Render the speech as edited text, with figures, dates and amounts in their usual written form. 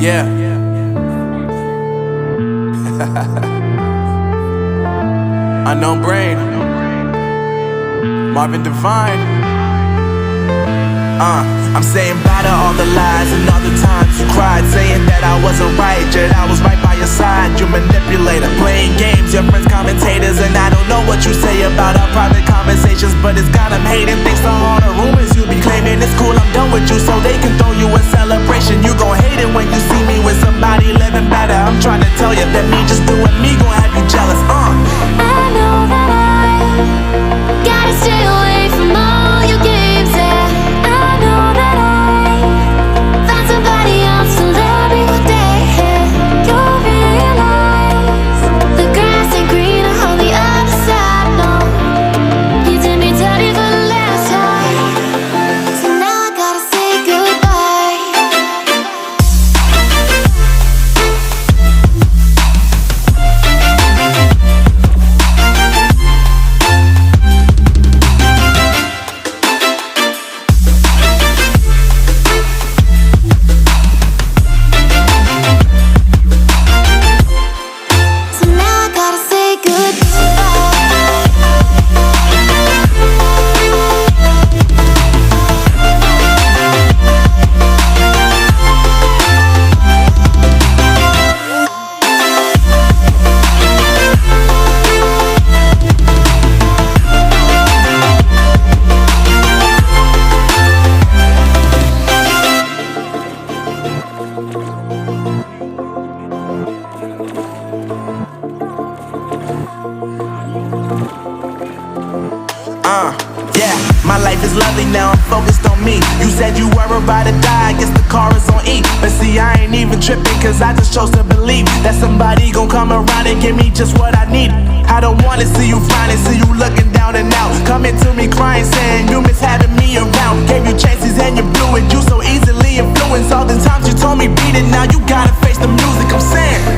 Yeah. Unknown Brain, Marvin Divine. I'm saying bye to all the lies and all the times you cried, saying that I wasn't right, yet I was right by your side. You manipulator, playing games, your friends commentators, and I don't know what you say about our private conversations, but it's got them hating. Thanks to all the rumors you be claiming. It's cool, I'm done with you, so they can throw you a celebration. You gon' hate it when you see me with somebody living better. I'm trying to tell you that me just doing me gon' have you jealous. I know that I gotta stay away from all your games, yeah. I know that I found somebody else to love me one day, yeah. You'll realize the grass ain't greener on the other side, no. You did me dirty for the last time, so now I gotta say goodbye. So now I gotta say Yeah, my life is lovely now, I'm focused on me. You said you were about to die, I guess the car is on E. But see, I ain't even tripping, cause I just chose to believe that somebody gon' come around and give me just what I need. I don't wanna see you finding, see you looking down and out, coming to me crying, saying you miss having me around. Gave you chances and you blew it, you so easily influenced. All the times you told me beat it, now you gotta face the music. I'm saying